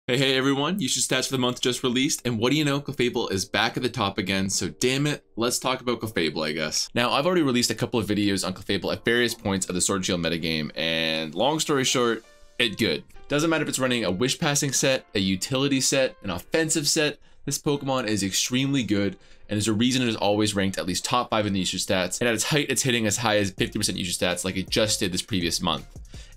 Hey everyone, usage stats for the month just released, and what do you know, Clefable is back at the top again, so damn it, let's talk about Clefable, I guess. Now, I've already released a couple of videos on Clefable at various points of the Sword and Shield metagame, and long story short, it's good. Doesn't matter if it's running a wish passing set, a utility set, an offensive set, this Pokemon is extremely good, and there's a reason it is always ranked at least top 5 in the usage stats, and at its height, it's hitting as high as 50% usage stats like it just did this previous month.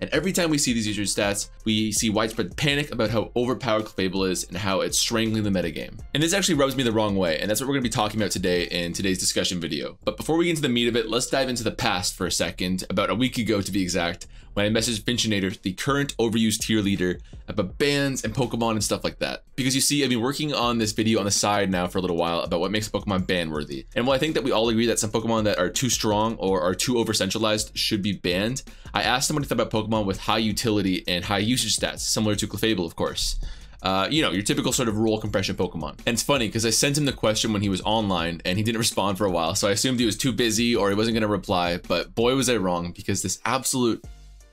And every time we see these usage stats, we see widespread panic about how overpowered Clefable is and how it's strangling the metagame. And this actually rubs me the wrong way, and that's what we're going to be talking about today in today's discussion video. But before we get into the meat of it, let's dive into the past for a second, about a week ago to be exact, when I messaged Finchinator, the current overused tier leader, about bans and Pokemon and stuff like that. Because you see, I've been working on this video on the side now for a little while about what makes a Pokemon ban worthy. And while I think that we all agree that some Pokemon that are too strong or are too over centralized should be banned, I asked someone to think about Pokemon with high utility and high usage stats, similar to Clefable, of course. You know, your typical sort of rule compression Pokemon. And it's funny because I sent him the question when he was online and he didn't respond for a while, so I assumed he was too busy or he wasn't going to reply, but boy was I wrong, because this absolute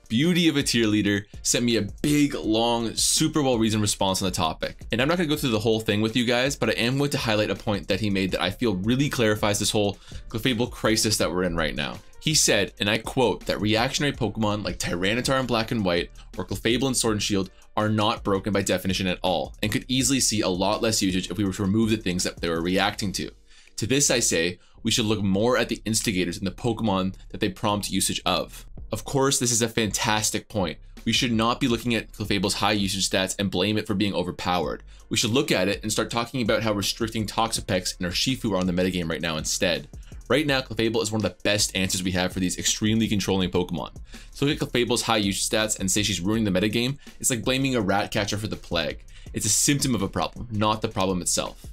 beauty of a tier leader sent me a big, long, super well-reasoned response on the topic. And I'm not going to go through the whole thing with you guys, but I am going to highlight a point that he made that I feel really clarifies this whole Clefable crisis that we're in right now. He said, and I quote, that reactionary Pokemon like Tyranitar in Black and White or Clefable in Sword and Shield are not broken by definition at all, and could easily see a lot less usage if we were to remove the things that they were reacting to. To this I say, we should look more at the instigators in the Pokemon that they prompt usage of. Of course, this is a fantastic point. We should not be looking at Clefable's high usage stats and blame it for being overpowered. We should look at it and start talking about how restricting Toxapex and Urshifu are on the metagame right now instead. Right now, Clefable is one of the best answers we have for these extremely controlling Pokemon. So look at Clefable's high usage stats and say she's ruining the metagame. It's like blaming a rat catcher for the plague. It's a symptom of a problem, not the problem itself.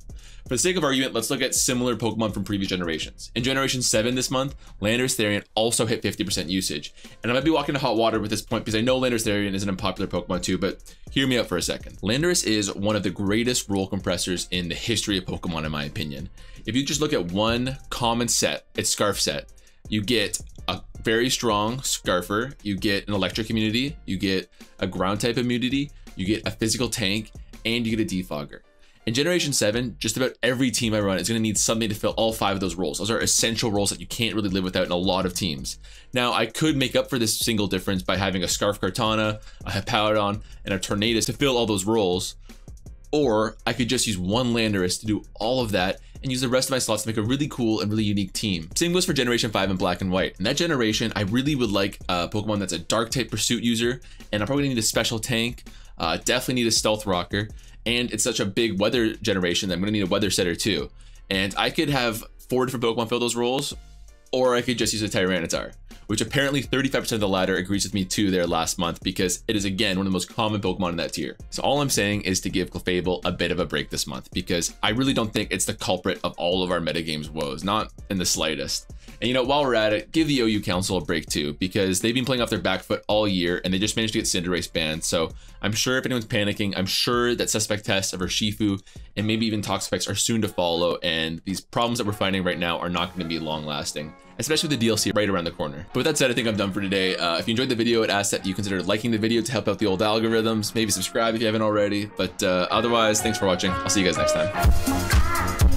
For the sake of argument, let's look at similar Pokemon from previous generations. In Generation 7 this month, Landorus Therian also hit 50% usage. And I might be walking to hot water with this point because I know Landorus Therian is an unpopular Pokemon too, but hear me out for a second. Landorus is one of the greatest rule compressors in the history of Pokemon, in my opinion. If you just look at one common set, its Scarf set, you get a very strong Scarfer, you get an electric immunity, you get a ground type immunity, you get a physical tank, and you get a defogger. In Generation 7, just about every team I run is going to need something to fill all 5 of those roles. Those are essential roles that you can't really live without in a lot of teams. Now, I could make up for this single difference by having a Scarf Kartana, a Hippowdon, and a Tornadus to fill all those roles. Or I could just use one Landorus to do all of that and use the rest of my slots to make a really cool and really unique team. Same goes for Generation 5 in Black and White. In that generation, I really would like a Pokemon that's a Dark type Pursuit user, and I'm probably gonna need a special tank, definitely need a Stealth Rocker, and it's such a big weather generation that I'm gonna need a weather setter too. And I could have 4 different Pokemon fill those roles, or I could just use a Tyranitar, which apparently 35% of the latter agrees with me too there last month, because it is again one of the most common Pokemon in that tier. So all I'm saying is to give Clefable a bit of a break this month, because I really don't think it's the culprit of all of our metagame's woes, not in the slightest. And you know, while we're at it, give the OU Council a break too, because they've been playing off their back foot all year and they just managed to get Cinderace banned. So I'm sure if anyone's panicking, I'm sure that suspect tests of Urshifu and maybe even Toxapex are soon to follow, and these problems that we're finding right now are not going to be long lasting, especially with the DLC right around the corner. But with that said, I think I'm done for today. If you enjoyed the video, I'd ask that you consider liking the video to help out the old algorithms, maybe subscribe if you haven't already, but otherwise, thanks for watching. I'll see you guys next time.